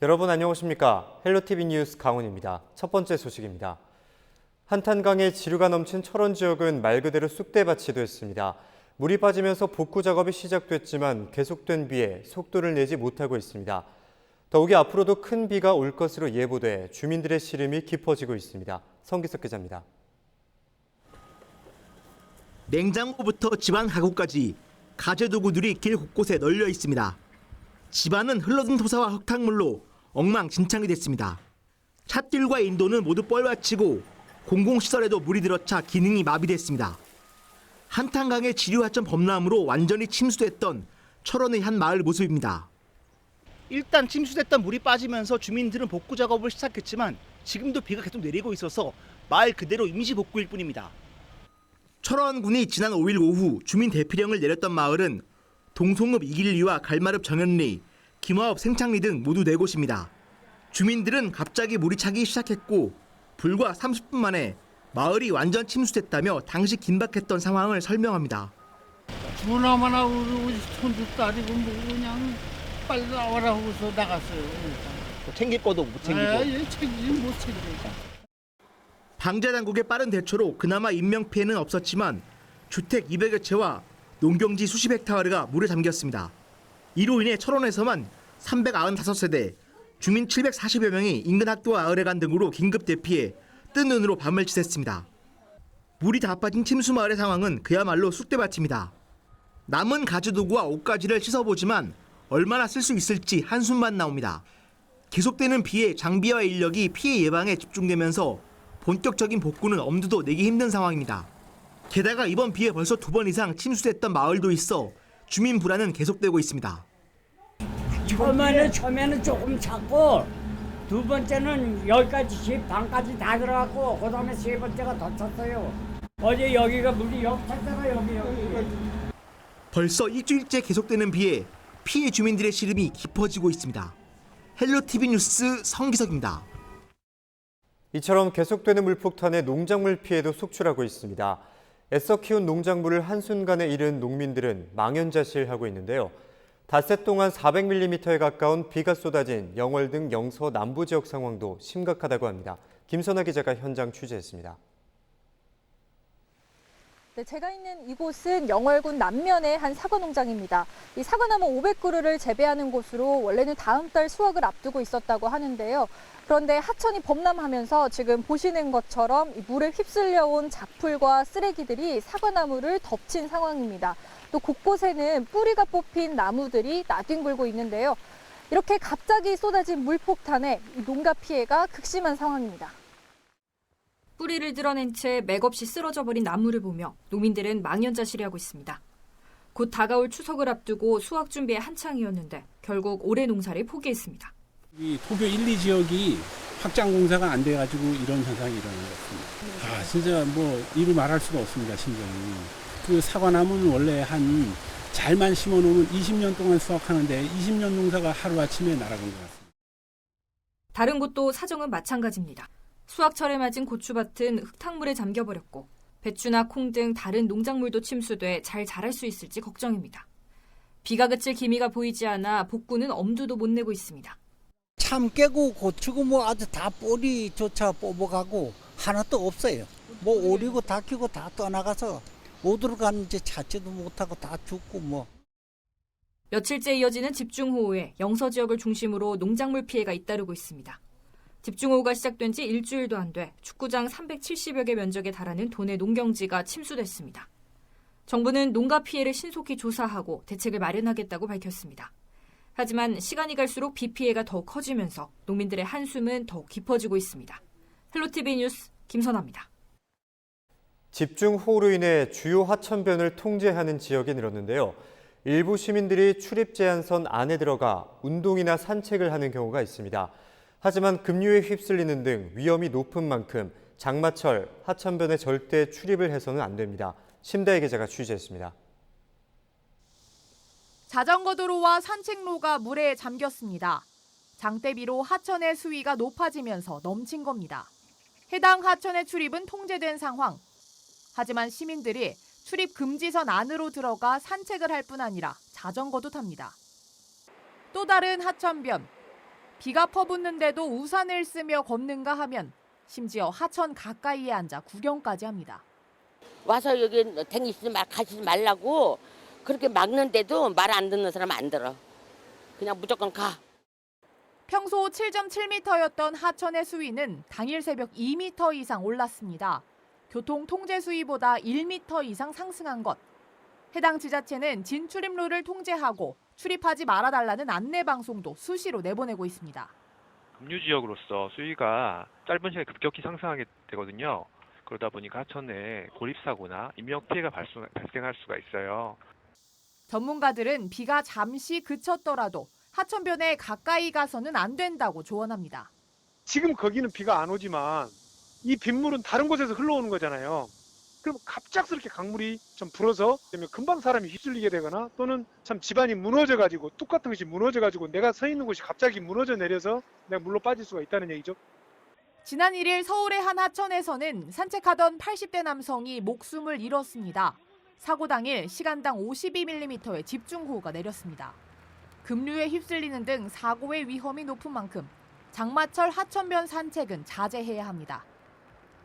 여러분 안녕하십니까? 헬로티비 뉴스 강훈입니다. 첫 번째 소식입니다. 한탄강에 지류가 넘친 철원 지역은 말 그대로 쑥대밭이 됐습니다. 물이 빠지면서 복구 작업이 시작됐지만 계속된 비에 속도를 내지 못하고 있습니다. 더욱이 앞으로도 큰 비가 올 것으로 예보돼 주민들의 시름이 깊어지고 있습니다. 성기석 기자입니다. 냉장고부터 집안 가구까지 가재도구들이 길 곳곳에 널려 있습니다. 집안은 흘러든 토사와 흙탕물로 엉망진창이 됐습니다. 찻길과 인도는 모두 뻘받치고 공공시설에도 물이 들어차 기능이 마비됐습니다. 한탄강의 지류하천 범람으로 완전히 침수됐던 철원의 한 마을 모습입니다. 일단 침수됐던 물이 빠지면서 주민들은 복구 작업을 시작했지만 지금도 비가 계속 내리고 있어서 말 그대로 임시 복구일 뿐입니다. 철원군이 지난 5일 오후 주민 대피령을 내렸던 마을은 동송읍 이길리와 갈마읍 정현리, 김화읍 생창리 등 모두 4곳입니다. 주민들은 갑자기 물이 차기 시작했고 불과 30분 만에 마을이 완전 침수됐다며 당시 긴박했던 상황을 설명합니다. 전화만 하고 우리 손주 딸이고 뭐 그냥 빨리 나와라 하고서 나갔어요. 챙길 것도 못 챙기고. 챙기지 못 챙기니까. 방재당국의 빠른 대처로 그나마 인명피해는 없었지만 주택 200여 채와 농경지 수십 헥타르가 물에 잠겼습니다. 이로 인해 철원에서만 395세대, 주민 740여 명이 인근 학교와 의뢰관 등으로 긴급 대피해 뜬 눈으로 밤을 지샜습니다. 물이 다 빠진 침수마을의 상황은 그야말로 쑥대밭입니다. 남은 가재도구와 옷가지를 씻어보지만 얼마나 쓸 수 있을지 한숨만 나옵니다. 계속되는 비에 장비와 인력이 피해 예방에 집중되면서 본격적인 복구는 엄두도 내기 힘든 상황입니다. 게다가 이번 비에 벌써 2번 이상 침수됐던 마을도 있어 주민 불안은 계속되고 있습니다. 처음에는 조금 작고 두 번째는 여기까지 집 반까지 다 들어갔고 그다음에 세 번째가 더 찼어요. 어제 여기가 물이 여기 찼다가 여기. 벌써 일주일째 계속되는 비에 피해 주민들의 시름이 깊어지고 있습니다. 헬로티비 뉴스 성기석입니다. 이처럼 계속되는 물폭탄에 농작물 피해도 속출하고 있습니다. 애써 키운 농작물을 한순간에 잃은 농민들은 망연자실하고 있는데요. 닷새 동안 400mm에 가까운 비가 쏟아진 영월 등 영서 남부 지역 상황도 심각하다고 합니다. 김선아 기자가 현장 취재했습니다. 네, 제가 있는 이곳은 영월군 남면의 한 사과 농장입니다. 이 사과나무 500그루를 재배하는 곳으로 원래는 다음 달 수확을 앞두고 있었다고 하는데요. 그런데 하천이 범람하면서 지금 보시는 것처럼 물에 휩쓸려온 작풀과 쓰레기들이 사과나무를 덮친 상황입니다. 또 곳곳에는 뿌리가 뽑힌 나무들이 나뒹굴고 있는데요. 이렇게 갑자기 쏟아진 물폭탄에 농가 피해가 극심한 상황입니다. 뿌리를 드러낸 채 맥없이 쓰러져 버린 나무를 보며 농민들은 망연자실해하고 있습니다. 곧 다가올 추석을 앞두고 수확 준비에 한창이었는데 결국 올해 농사를 포기했습니다. 이 토교 1, 2지역이 확장 공사가 안 돼가지고 이런 현상이 일어난 것 같습니다. 진짜 뭐 이루 말할 수가 없습니다, 심정이. 그 사과나무는 원래 한 잘만 심어놓으면 20년 동안 수확하는데 20년 농사가 하루아침에 날아간 것 같습니다. 다른 곳도 사정은 마찬가지입니다. 수확철에 맞은 고추밭은 흙탕물에 잠겨버렸고 배추나 콩 등 다른 농작물도 침수돼 잘 자랄 수 있을지 걱정입니다. 비가 그칠 기미가 보이지 않아 복구는 엄두도 못 내고 있습니다. 참 깨고 고추고 뭐 아주 다 뿌리조차 뽑아가고 하나도 없어요. 뭐 오리고 닭히고 다 떠나가서 어디로 가는지 찾지도 못하고 다 죽고 뭐. 며칠째 이어지는 집중호우에 영서 지역을 중심으로 농작물 피해가 잇따르고 있습니다. 집중호우가 시작된 지 일주일도 안 돼 축구장 370여 개 면적에 달하는 도내 농경지가 침수됐습니다. 정부는 농가 피해를 신속히 조사하고 대책을 마련하겠다고 밝혔습니다. 하지만 시간이 갈수록 비 피해가 더욱 커지면서 농민들의 한숨은 더욱 깊어지고 있습니다. 헬로티비 뉴스 김선아입니다. 집중호우로 인해 주요 하천변을 통제하는 지역이 늘었는데요. 일부 시민들이 출입 제한선 안에 들어가 운동이나 산책을 하는 경우가 있습니다. 하지만 급류에 휩쓸리는 등 위험이 높은 만큼 장마철 하천변에 절대 출입을 해서는 안 됩니다. 심다혜 기자가 취재했습니다. 자전거 도로와 산책로가 물에 잠겼습니다. 장대비로 하천의 수위가 높아지면서 넘친 겁니다. 해당 하천의 출입은 통제된 상황. 하지만 시민들이 출입 금지선 안으로 들어가 산책을 할 뿐 아니라 자전거도 탑니다. 또 다른 하천변. 비가 퍼붓는데도 우산을 쓰며 걷는가 하면 심지어 하천 가까이에 앉아 구경까지 합니다. 와서 여기 가시지 말라고 그렇게 막는데도 말 안 듣는 사람 안 들어. 그냥 무조건 가. 평소 7.7m였던 하천의 수위는 당일 새벽 2m 이상 올랐습니다. 교통 통제 수위보다 1m 이상 상승한 것. 해당 지자체는 진출입로를 통제하고 출입하지 말아달라는 안내 방송도 수시로 내보내고 있습니다. 급류 지역으로서 수위가 짧은 시간에 급격히 상승하게 되거든요. 그러다 보니까 하천에 고립사고나 인명피해가 발생할 수가 있어요. 전문가들은 비가 잠시 그쳤더라도 하천변에 가까이 가서는 안 된다고 조언합니다. 지금 거기는 비가 안 오지만 이 빗물은 다른 곳에서 흘러오는 거잖아요. 그럼 갑작스럽게 강물이 좀 불어서 금방 사람이 휩쓸리게 되거나 또는 참 집안이 무너져가지고 뚝 같은 것이 무너져가지고 내가 서 있는 곳이 갑자기 무너져 내려서 내가 물로 빠질 수가 있다는 얘기죠. 지난 1일 서울의 한 하천에서는 산책하던 80대 남성이 목숨을 잃었습니다. 사고 당일 시간당 52mm의 집중호우가 내렸습니다. 급류에 휩쓸리는 등 사고의 위험이 높은 만큼 장마철 하천변 산책은 자제해야 합니다.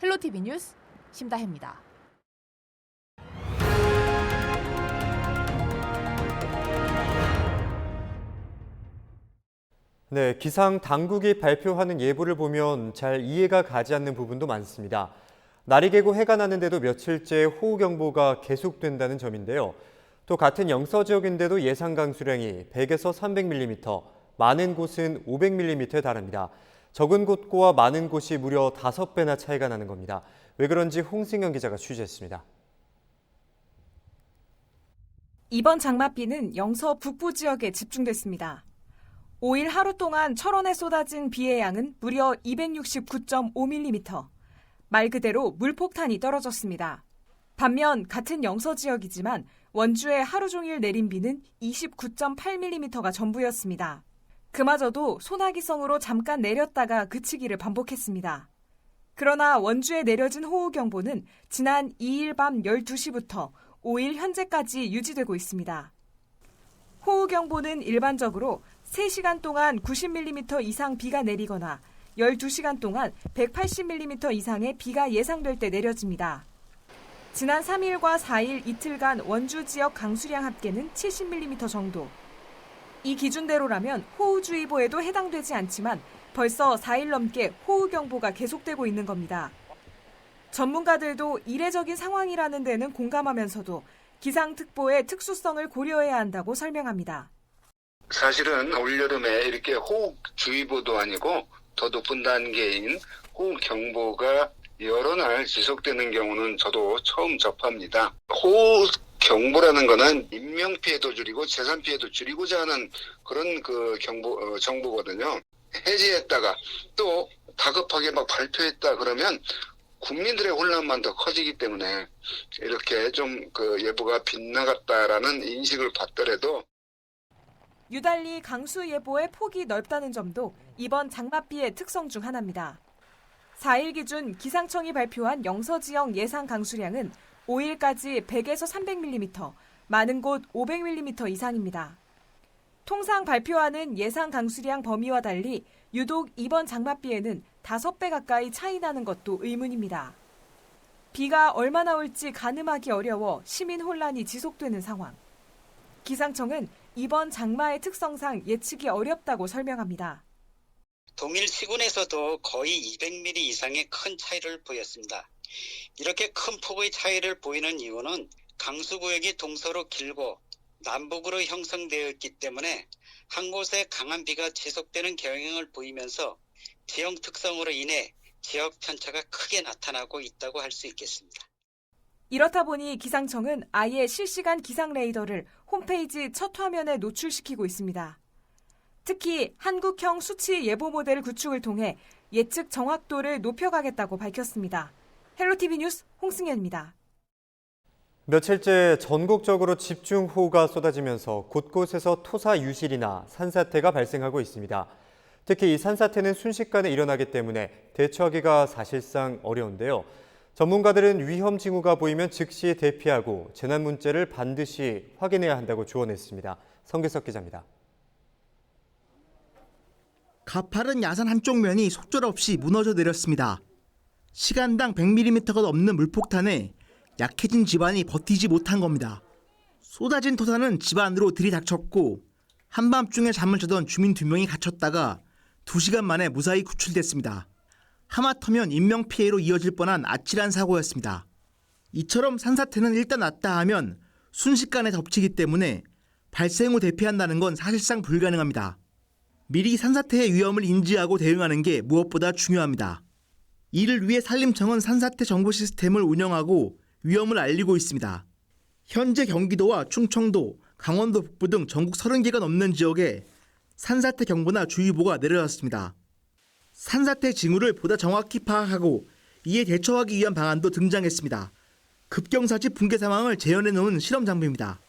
헬로티비 뉴스 심다혜입니다. 네, 기상 당국이 발표하는 예보를 보면 잘 이해가 가지 않는 부분도 많습니다. 날이 개고 해가 나는데도 며칠째 호우경보가 계속된다는 점인데요. 또 같은 영서 지역인데도 예상 강수량이 100에서 300mm, 많은 곳은 500mm에 달합니다. 적은 곳과 많은 곳이 무려 5배나 차이가 나는 겁니다. 왜 그런지 홍승현 기자가 취재했습니다. 이번 장맛비는 영서 북부 지역에 집중됐습니다. 5일 하루 동안 철원에 쏟아진 비의 양은 무려 269.5mm. 말 그대로 물폭탄이 떨어졌습니다. 반면 같은 영서 지역이지만 원주에 하루 종일 내린 비는 29.8mm가 전부였습니다. 그마저도 소나기성으로 잠깐 내렸다가 그치기를 반복했습니다. 그러나 원주에 내려진 호우경보는 지난 2일 밤 12시부터 5일 현재까지 유지되고 있습니다. 호우경보는 일반적으로 3시간 동안 90mm 이상 비가 내리거나 12시간 동안 180mm 이상의 비가 예상될 때 내려집니다. 지난 3일과 4일 이틀간 원주 지역 강수량 합계는 70mm 정도. 이 기준대로라면 호우주의보에도 해당되지 않지만 벌써 4일 넘게 호우경보가 계속되고 있는 겁니다. 전문가들도 이례적인 상황이라는 데는 공감하면서도 기상특보의 특수성을 고려해야 한다고 설명합니다. 사실은 올여름에 이렇게 호우주의보도 아니고 더 높은 단계인 호우경보가 여러 날 지속되는 경우는 저도 처음 접합니다. 호우경보라는 거는 인명피해도 줄이고 재산피해도 줄이고자 하는 그런 정보거든요. 해제했다가 또 다급하게 막 발표했다 그러면 국민들의 혼란만 더 커지기 때문에 이렇게 좀 예보가 빗나갔다라는 인식을 받더라도 유달리 강수 예보의 폭이 넓다는 점도 이번 장맛비의 특성 중 하나입니다. 4일 기준 기상청이 발표한 영서 지역 예상 강수량은 5일까지 100에서 300mm, 많은 곳 500mm 이상입니다. 통상 발표하는 예상 강수량 범위와 달리 유독 이번 장맛비에는 5배 가까이 차이 나는 것도 의문입니다. 비가 얼마나 올지 가늠하기 어려워 시민 혼란이 지속되는 상황. 기상청은 이번 장마의 특성상 예측이 어렵다고 설명합니다. 동일 시군에서도 거의 200mm 이상의 큰 차이를 보였습니다. 이렇게 큰 폭의 차이를 보이는 이유는 강수구역이 동서로 길고 남북으로 형성되어 있기 때문에 한 곳에 강한 비가 지속되는 경향을 보이면서 지형 특성으로 인해 지역 편차가 크게 나타나고 있다고 할 수 있겠습니다. 이렇다 보니 기상청은 아예 실시간 기상 레이더를 홈페이지 첫 화면에 노출시키고 있습니다. 특히 한국형 수치 예보 모델 구축을 통해 예측 정확도를 높여가겠다고 밝혔습니다. 헬로티비 뉴스 홍승현입니다. 며칠째 전국적으로 집중호우가 쏟아지면서 곳곳에서 토사 유실이나 산사태가 발생하고 있습니다. 특히 이 산사태는 순식간에 일어나기 때문에 대처하기가 사실상 어려운데요. 전문가들은 위험 징후가 보이면 즉시 대피하고 재난 문제를 반드시 확인해야 한다고 조언했습니다. 성규석 기자입니다. 가파른 야산 한쪽 면이 속절없이 무너져 내렸습니다. 시간당 100mm가 넘는 물폭탄에 약해진 집안이 버티지 못한 겁니다. 쏟아진 토사는 집 안으로 들이닥쳤고 한밤중에 잠을 자던 주민 2명이 갇혔다가 2시간 만에 무사히 구출됐습니다. 하마터면 인명피해로 이어질 뻔한 아찔한 사고였습니다. 이처럼 산사태는 일단 났다 하면 순식간에 덮치기 때문에 발생 후 대피한다는 건 사실상 불가능합니다. 미리 산사태의 위험을 인지하고 대응하는 게 무엇보다 중요합니다. 이를 위해 산림청은 산사태 정보 시스템을 운영하고 위험을 알리고 있습니다. 현재 경기도와 충청도, 강원도 북부 등 전국 30개가 넘는 지역에 산사태 경보나 주의보가 내려졌습니다. 산사태 징후를 보다 정확히 파악하고 이에 대처하기 위한 방안도 등장했습니다. 급경사지 붕괴 상황을 재현해 놓은 실험 장비입니다.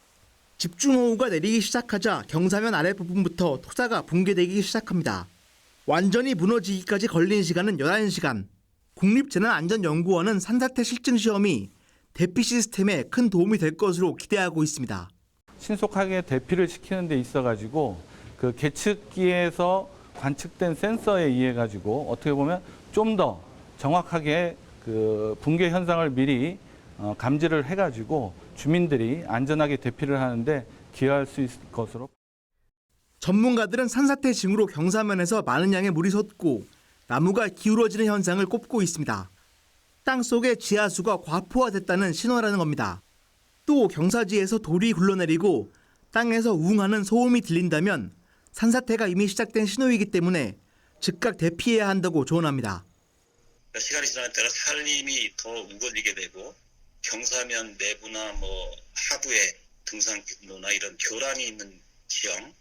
집중호우가 내리기 시작하자 경사면 아랫부분부터 토사가 붕괴되기 시작합니다. 완전히 무너지기까지 걸린 시간은 11시간. 국립재난안전연구원은 산사태 실증 시험이 대피 시스템에 큰 도움이 될 것으로 기대하고 있습니다. 신속하게 대피를 시키는 데 있어가지고 그 계측기에서 관측된 센서에 의해 가지고 어떻게 보면 좀 더 정확하게 그 붕괴 현상을 미리 감지를 해가지고 주민들이 안전하게 대피를 하는데 기여할 수 있을 것으로. 전문가들은 산사태 징후로 경사면에서 많은 양의 물이 솟고 나무가 기울어지는 현상을 꼽고 있습니다. 땅속에 지하수가 과포화됐다는 신호라는 겁니다. 또 경사지에서 돌이 굴러내리고 땅에서 우웅하는 소음이 들린다면 산사태가 이미 시작된 신호이기 때문에 즉각 대피해야 한다고 조언합니다. 시간이 지나는 따라 산림이 더 우거지게 되고 경사면 내부나 하부에 등산로나 이런 교란이 있는 지형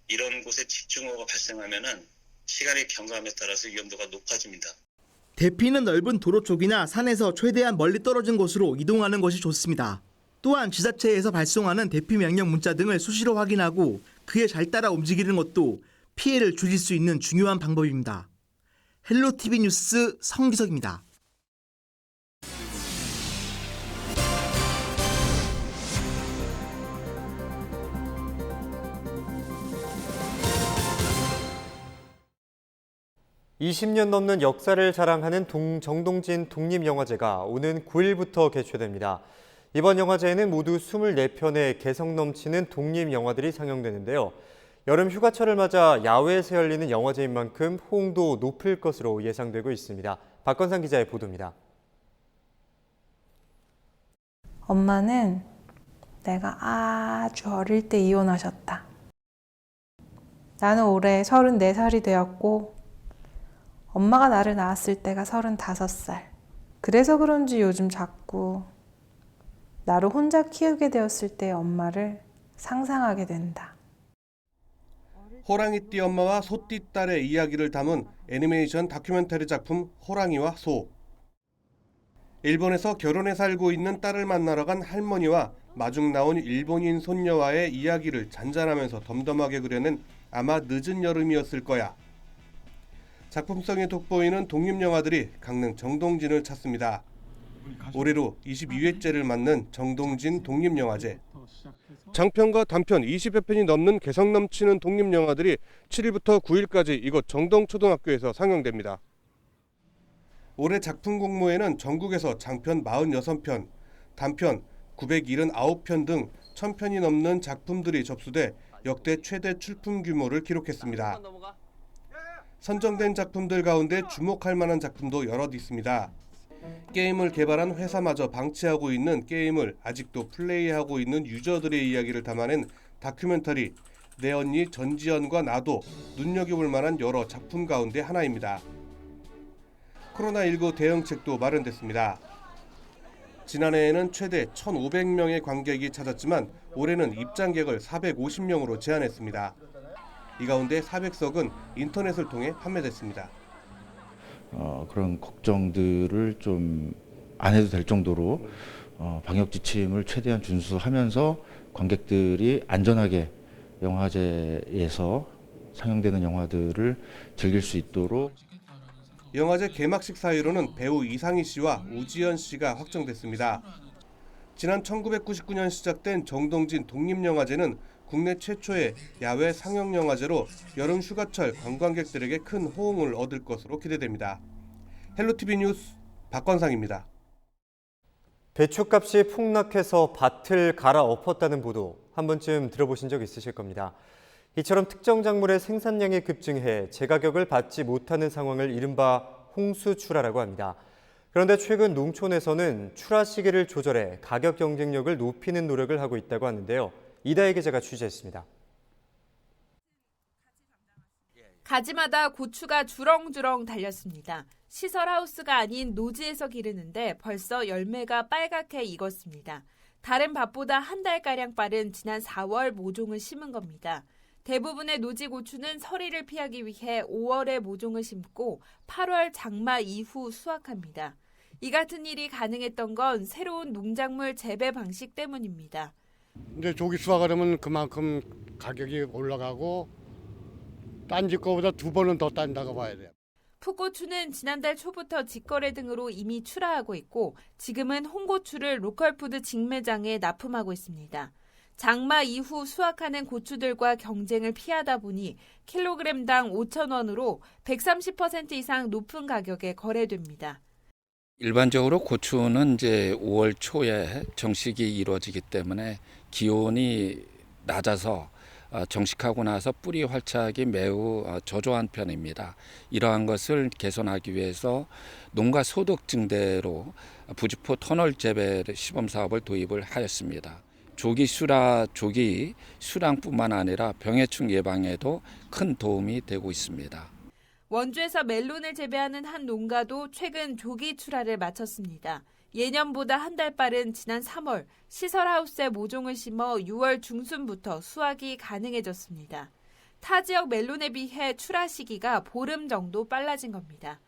이런 곳에 집중호우가 발생하면은 시간이 경감에 따라서 위험도가 높아집니다. 대피는 넓은 도로 쪽이나 산에서 최대한 멀리 떨어진 곳으로 이동하는 것이 좋습니다. 또한 지자체에서 발송하는 대피 명령 문자 등을 수시로 확인하고 그에 잘 따라 움직이는 것도 피해를 줄일 수 있는 중요한 방법입니다. 헬로티비 뉴스 성기석입니다. (20년) 넘는 역사를 자랑하는 정동진 독립영화제가 오는 9일부터 개최됩니다. 이번 영화제에는 모두 24편의 개성 넘치는 독립영화들이 상영되는데요. 여름 휴가철을 맞아 야외에서 열리는 영화제인 만큼 호응도 높을 것으로 예상되고 있습니다. 박건상 기자의 보도입니다. 엄마는 내가 아주 어릴 때 이혼하셨다. 나는 올해 34살이 되었고 엄마가 나를 낳았을 때가 35살. 그래서 그런지 요즘 자꾸 나를 혼자 키우게 되었을 때의 엄마를 상상하게 된다. 호랑이띠 엄마와 소띠 딸의 이야기를 담은 애니메이션 다큐멘터리 작품 호랑이와 소. 일본에서 결혼해 살고 있는 딸을 만나러 간 할머니와 마중 나온 일본인 손녀와의 이야기를 잔잔하면서 덤덤하게 그려낸 아마 늦은 여름이었을 거야. 작품성이 돋보이는 독립영화들이 강릉 정동진을 찾습니다. 올해로 22회째를 맞는 정동진 독립영화제. 장편과 단편 20여 편이 넘는 개성 넘치는 독립영화들이 7일부터 9일까지 이곳 정동초등학교에서 상영됩니다. 올해 작품 공모에는 전국에서 장편 46편, 단편 979편 등 1000편이 넘는 작품들이 접수돼 역대 최대 출품 규모를 기록했습니다. 선정된 작품들 가운데 주목할 만한 작품도 여럿 있습니다. 게임을 개발한 회사마저 방치하고 있는 게임을 아직도 플레이하고 있는 유저들의 이야기를 담아낸 다큐멘터리 내 언니 전지현과 나도 눈여겨볼 만한 여러 작품 가운데 하나입니다. 코로나19 대응책도 마련됐습니다. 지난해에는 최대 1,500명의 관객이 찾았지만 올해는 입장객을 450명으로 제한했습니다. 이 가운데 400석은 인터넷을 통해 판매됐습니다. 그런 걱정들을 좀 안 해도 될 정도로 방역 지침을 최대한 준수하면서 관객들이 안전하게 영화제에서 상영되는 영화들을 즐길 수 있도록. 영화제 개막식 사유로는 배우 이상희 씨와 우지연 씨가 확정됐습니다. 지난 1999년 시작된 정동진 독립영화제는 국내 최초의 야외 상영 영화제로 여름 휴가철 관광객들에게 큰 호응을 얻을 것으로 기대됩니다. 헬로티비 뉴스 박건상입니다. 배추값이 폭락해서 밭을 갈아엎었다는 보도 한 번쯤 들어보신 적 있으실 겁니다. 이처럼 특정 작물의 생산량이 급증해 제가격을 받지 못하는 상황을 이른바 홍수출하라고 합니다. 그런데 최근 농촌에서는 출하 시기를 조절해 가격 경쟁력을 높이는 노력을 하고 있다고 하는데요. 이다혜 기자가 취재했습니다. 가지마다 고추가 주렁주렁 달렸습니다. 시설 하우스가 아닌 노지에서 기르는데 벌써 열매가 빨갛게 익었습니다. 다른 밭보다 한 달가량 빠른 지난 4월 모종을 심은 겁니다. 대부분의 노지 고추는 서리를 피하기 위해 5월에 모종을 심고 8월 장마 이후 수확합니다. 이 같은 일이 가능했던 건 새로운 농작물 재배 방식 때문입니다. 이제 조기 수확하려면 그만큼 가격이 올라가고 딴 집 거보다 2번은 더 딴다고 봐야 돼요. 풋고추는 지난달 초부터 직거래 등으로 이미 출하하고 있고 지금은 홍고추를 로컬푸드 직매장에 납품하고 있습니다. 장마 이후 수확하는 고추들과 경쟁을 피하다 보니 킬로그램당 5,000원으로 130% 이상 높은 가격에 거래됩니다. 일반적으로 고추는 이제 5월 초에 정식이 이루어지기 때문에 기온이 낮아서 정식하고 나서 뿌리 활착이 매우 저조한 편입니다. 이러한 것을 개선하기 위해서 농가 소득 증대로 부지포 터널 재배 시범 사업을 도입을 하였습니다. 조기 수량뿐만 아니라 병해충 예방에도 큰 도움이 되고 있습니다. 원주에서 멜론을 재배하는 한 농가도 최근 조기 출하를 마쳤습니다. 예년보다 한 달 빠른 지난 3월 시설하우스에 모종을 심어 6월 중순부터 수확이 가능해졌습니다. 타 지역 멜론에 비해 출하 시기가 보름 정도 빨라진 겁니다.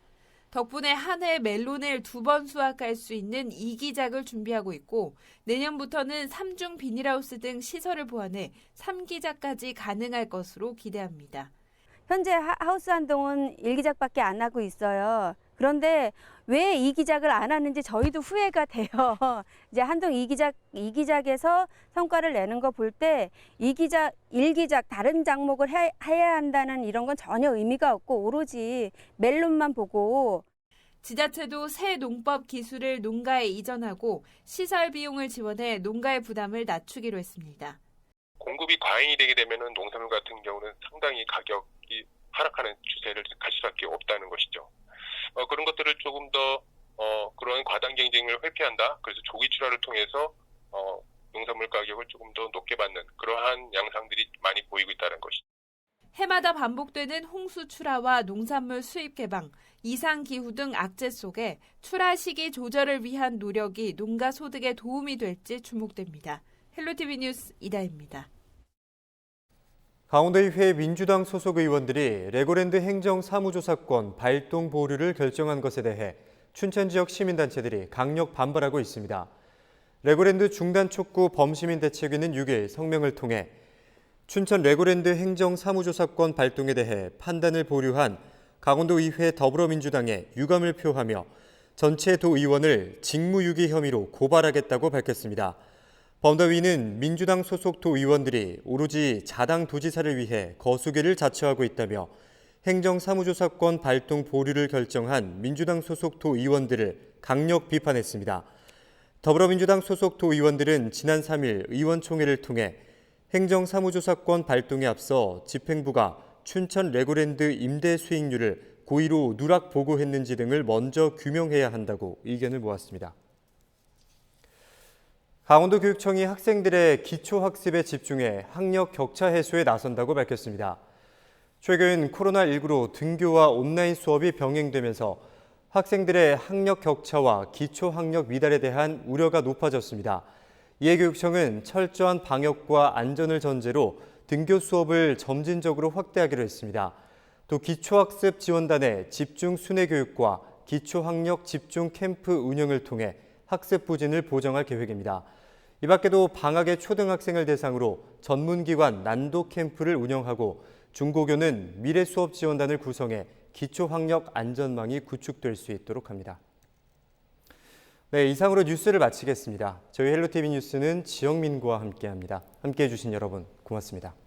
덕분에 한 해 멜론을 2번 수확할 수 있는 2기작을 준비하고 있고 내년부터는 3중 비닐하우스 등 시설을 보완해 3기작까지 가능할 것으로 기대합니다. 현재 하우스 한동은 1기작밖에 안 하고 있어요. 그런데 왜 2기작을 안 하는지 저희도 후회가 돼요. 이제 한동 2기작에서 성과를 내는 거 볼 때 2기작, 1기작 다른 작목을 해야 한다는 이런 건 전혀 의미가 없고 오로지 멜론만 보고 지자체도 새 농법 기술을 농가에 이전하고 시설 비용을 지원해 농가의 부담을 낮추기로 했습니다. 공급이 과잉이 되게 되면은 농산물 같은 경우는 상당히 가격이 하락하는 추세를 갈 수밖에 없다는 것이죠. 그런 것들을 조금 더 그런 과당 경쟁을 회피한다. 그래서 조기 출하를 통해서 농산물 가격을 조금 더 높게 받는 그러한 양상들이 많이 보이고 있다는 것이죠. 해마다 반복되는 홍수 출하와 농산물 수입 개방, 이상 기후 등 악재 속에 출하 시기 조절을 위한 노력이 농가 소득에 도움이 될지 주목됩니다. 헬로티비 뉴스 이다혜입니다. 강원도의회 민주당 소속 의원들이 레고랜드 행정사무조사권 발동 보류를 결정한 것에 대해 춘천 지역 시민단체들이 강력 반발하고 있습니다. 레고랜드 중단 촉구 범시민 대책위는 6일 성명을 통해 춘천 레고랜드 행정사무조사권 발동에 대해 판단을 보류한 강원도의회 더불어민주당에 유감을 표하며 전체 도의원을 직무유기 혐의로 고발하겠다고 밝혔습니다. 범더위는 민주당 소속 도의원들이 오로지 자당 도지사를 위해 거수기를 자처하고 있다며 행정사무조사권 발동 보류를 결정한 민주당 소속 도의원들을 강력 비판했습니다. 더불어민주당 소속 도의원들은 지난 3일 의원총회를 통해 행정사무조사권 발동에 앞서 집행부가 춘천 레고랜드 임대 수익률을 고의로 누락 보고했는지 등을 먼저 규명해야 한다고 의견을 모았습니다. 강원도교육청이 학생들의 기초학습에 집중해 학력 격차 해소에 나선다고 밝혔습니다. 최근 코로나19로 등교와 온라인 수업이 병행되면서 학생들의 학력 격차와 기초학력 미달에 대한 우려가 높아졌습니다. 이에 교육청은 철저한 방역과 안전을 전제로 등교 수업을 점진적으로 확대하기로 했습니다. 또 기초학습 지원단의 집중 순회 교육과 기초학력 집중 캠프 운영을 통해 학습 부진을 보정할 계획입니다. 이 밖에도 방학의 초등학생을 대상으로 전문기관 난도 캠프를 운영하고 중고교는 미래 수업 지원단을 구성해 기초학력 안전망이 구축될 수 있도록 합니다. 네, 이상으로 뉴스를 마치겠습니다. 저희 헬로티비 뉴스는 지영민과 함께합니다. 함께해 주신 여러분 고맙습니다. 고맙습니다.